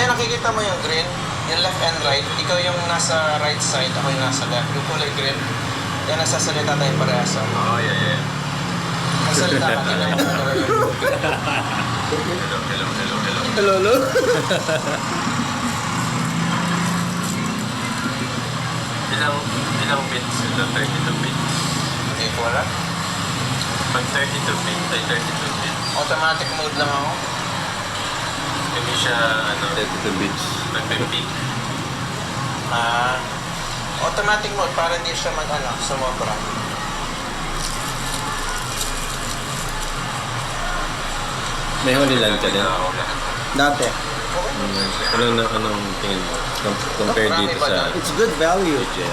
Ayan, nakikita mo yung green, yung left and right. Ikaw yung nasa right side, ako yung nasa left. Yung kulay green, yan nagsasalita tayo parehas. Oh, yeah. Nagsalita ka, tingnan mo na yun. Hello. Lolo? Ilang bits ito? 32 bits. Hindi ko wala. Pag 32 bits ay 32 bits. Automatic mode lang ako. Hindi siya, 32 bits. nagpe-peak. Automatic mode para hindi siya sumobra. May Holy Land ka din? Dati. Anong tingin mo? Compare dito sa It's good value. DJI.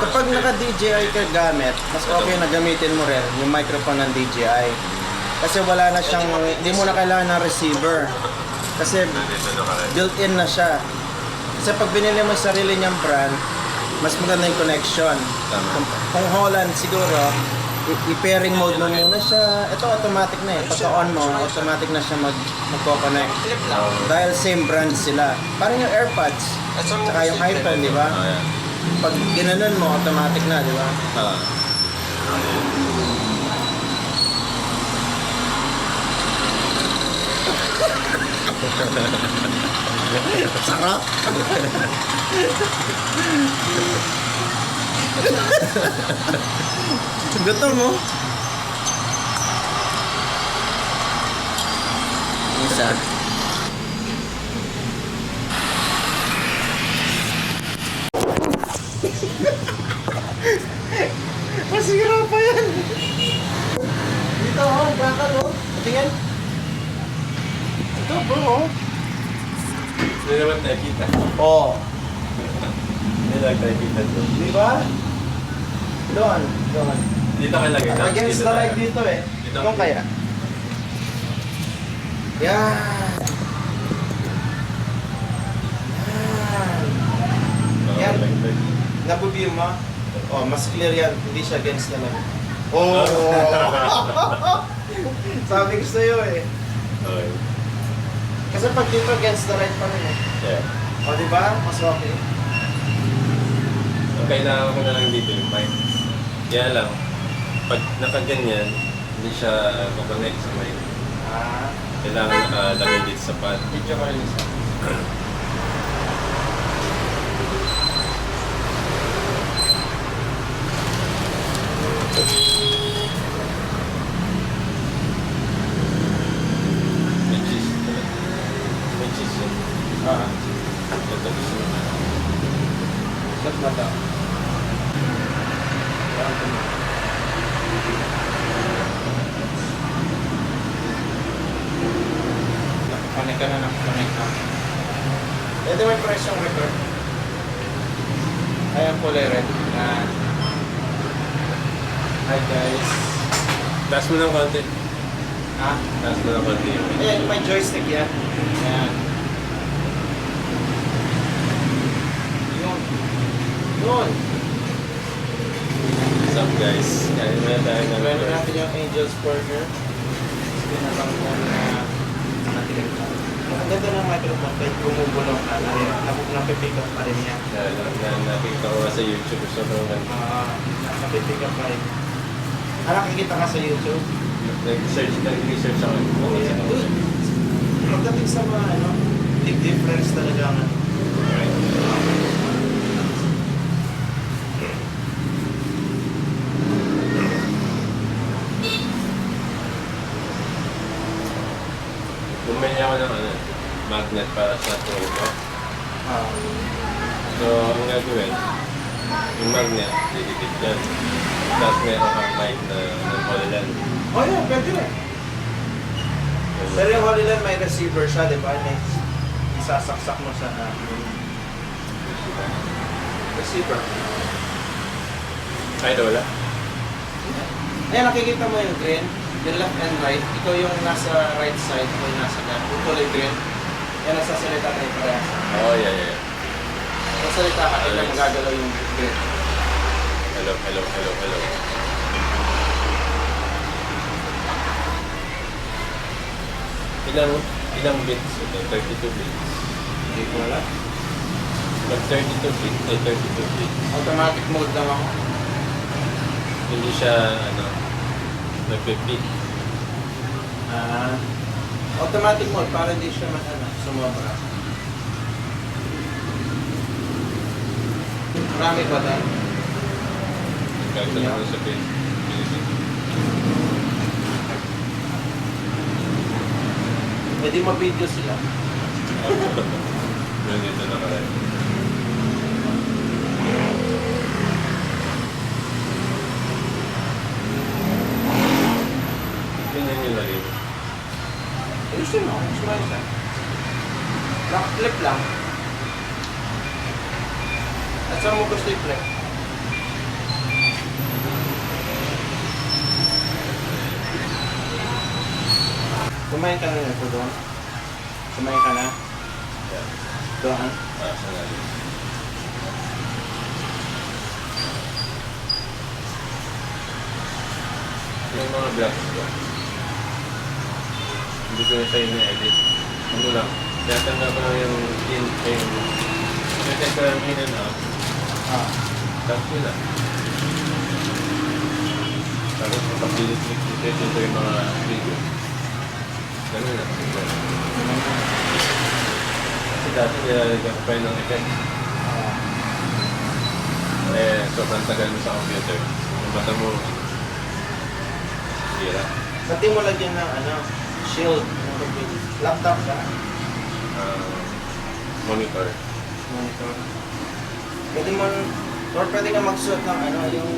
Kapag naka-DJI ka gamit, mas okay na gamitin mo rin yung microphone ng DJI. Kasi wala na siyang, hindi mo na kailangan ng receiver. Kasi built-in na siya. Kasi pag binili mo yung sarili niyang brand, mas maganda yung connection. Kung Holland siguro, i-pairing mode mo muna siya. Ito automatic na eh. Pagka-on mo, automatic na siya magko-connect. Flip lang. Dahil same brand sila. Parang yung AirPods, tsaka yung iPhone, di ba? Oh, yeah. Pag ginanon mo, automatic na, di ba? Sarap! Gutom mo? Isa. Masira pa yan! Dito oh, bakal oh. Tingnan. Ito bro. Hindi naman nakikita. Oh. Hindi lang nakikita ito. Di ba? Doon. Dito ka lagay. Against the light dito eh. Dito. Doon kaya? Yan. Yan. Nabubi mo? Oh, mas clear yan. Hindi siya against the light. Oh! Sabi ko sa'yo eh. Okay. Kasi pag dito against the light pa rin eh. Yeah. O diba? Mas okay. Ang kailangan ko na lang dito yung mic. Kaya lang, pag nakaganyan, hindi siya connect sa mic. Kailangan nakalagay dito sa pad. Video ko rin isa. May cheese. May cheese yun. Ito gusto mo. Ba't ba ito? Connect ka na connect na. Ito may price yung record. Ayan kulay red. Hi guys. Taas mo ng konti. Ha? Taas mo ng konti. Ayan, may joystick yan. Ayan. Yun. What's up guys? Kain na tayo ng Meron natin yung Angel's Burger. Pinakang na natin. Ang ganda ng microphone kahit gumugulong ka na rin. Napipick up pa rin yan. Nakikita ko sa YouTube. Sobrang ganda. Napipick up pa rin. Nakikita ka sa YouTube? Nag-research ako. Pagdating sa mga big difference talaga nga. Bumili ako ng magnet para sa tropa. So, ang gagawin, yung magnet, didikit dyan. Tapos meron kang mic na ng Holland. Oh yeah, pwede rin. Pero yung Holy Land may receiver siya, di ba? May isasaksak mo sa receiver. Ay, ito wala. Ayan, nakikita mo yung green, yung left and right. Ikaw yung nasa right side, ako yung nasa left. Yung kulay green, yan nagsasalita tayo parehas. Oh, yeah. Nagsasalita ka, ito magagalaw yung green. Hello. Ilang Ilang bits ito? 32 bits. Hindi ko wala. Pag 32 feet, ay 32 feet, Automatic mode lang ako. hindi siya, ano, nagpe-peak. Automatic mode para hindi siya sumobra. Marami ba tayo? Kahit na naman sa Philippines. Pwede ma-video sila. Ganito na kaya. Ganyan yung lalim. Ayusin mo, sumay siya. Flip lang. At saan mo gusto i-flip? Kumain ka na nito doon? Kumain ka na? Yeah. Doon? Sa lalim. Yung mga vlogs ko, hindi ko na siya ina-edit. Ano lang, tatanda ko lang yung tatanda ko lang in and out. Tapos yun lang. Tapos kapag-delete ito yung mga video. Ganun lang. Kasi dati nilalagyan ko pa yun ng effect. Sobrang tagal mo sa computer. Yung mata mo, sira. Pati mo lagyan ng shield. Laptop ka. Monitor. Monitor. Pwede mo, or pwede ka magsuot ng yung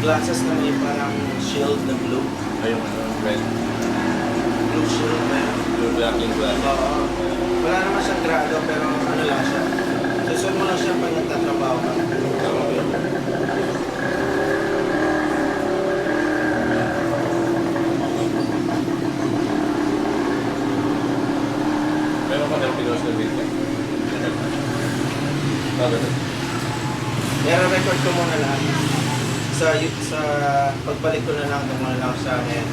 glasses na may parang shield na blue. Ayun, red. Blue shield na yun. Blue blocking glass. Oo. Wala naman siyang grado pero lang siya. Susunod mo lang siya pag nagtatrabaho ka. Meron ka ng pinost na video. Ganun. I-record ko muna lahat. Sa pagbalik ko na lang, ito muna lang sa akin.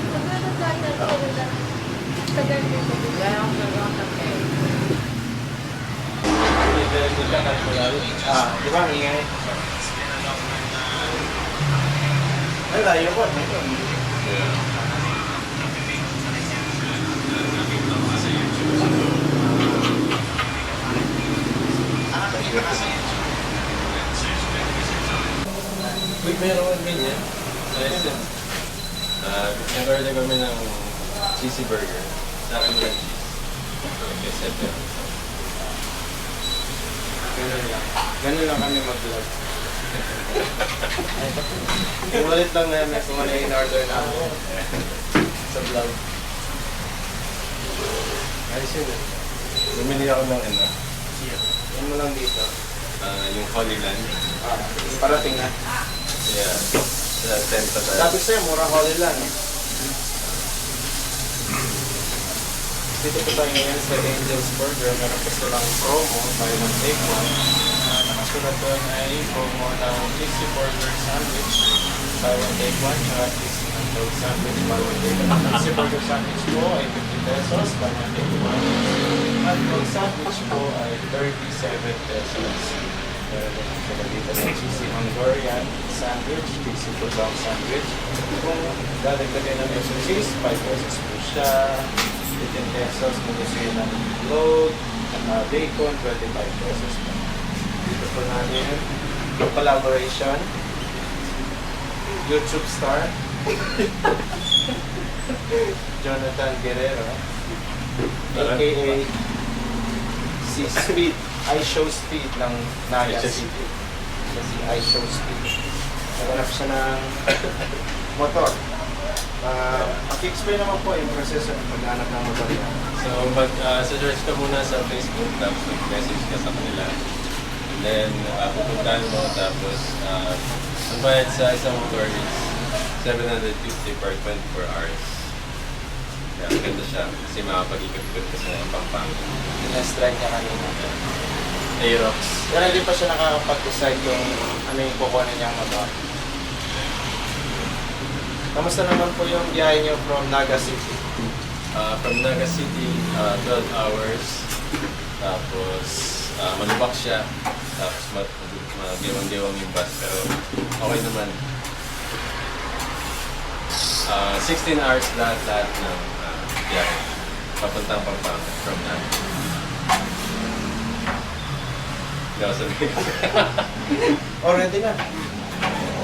Di ba? Ang ingay. Ay, layo ko. Yeah. Uy, meron kang ganyan. Nice din. Nag-order kami ng cheesy burger. Sa akin yung cheese. Kasi ito. Ganun lang kami mag-vlog. Iwalit lang namin kung ano yung in-order namin sa vlog. Ayos yun eh. Bumili ako ng Yan mo lang dito. yung Holy Land. Parating na. Yeah. Sa tenta tayo. Sabi sa'yo, mura Holy lang. Dito po tayo ngayon sa Angel's Burger. Meron po silang promo, buy one take one. Nakasulat doon ay promo ng cheesy burger sandwich. Buy one take one, tsaka cheesy hotdog sandwich. Buy one take one. Cheesy burger sandwich po ay 50 pesos. Buy one take one. Hotdog sandwich po ay 37 pesos. Meron din sila dito ng cheesy Hungarian sandwich, cheesy bulldog sandwich. Kung dadagdagan ng extra cheese, 5 pesos po siya. 15 pesos kung gusto yun ng load, bacon, 25 pesos po. Dito po natin yung collaboration. YouTube star. Jonathan Guerrero. AKA si Speed. I Show Speed ng Naga City. Kasi I Show Speed. Naganap siya ng motor. Paki-explain naman po yung proseso ng paghanap ng motor niya. So, mag-search ka muna sa Facebook, tapos mag-message ka sa kanila. And then, pupuntahan mo, tapos, ang bayad sa isang motor is 750 per 24 hours. Kaya, maganda siya, kasi makapag-ikot-ikot ka sa Pampanga. Test-drive niya kanina. Aerox. Pero hindi pa siya nakakapag-decide kung ano yung kukunin niyang motor. Kamusta naman po yung biyahe niyo from Naga City? From Naga City, 12 hours. Tapos malubak siya. Tapos magdiwang-diwang yung bus. Pero okay naman. 16 hours lahat ng biyahe. Papuntang Pampanga from that. Hindi ako sabihin. Already na.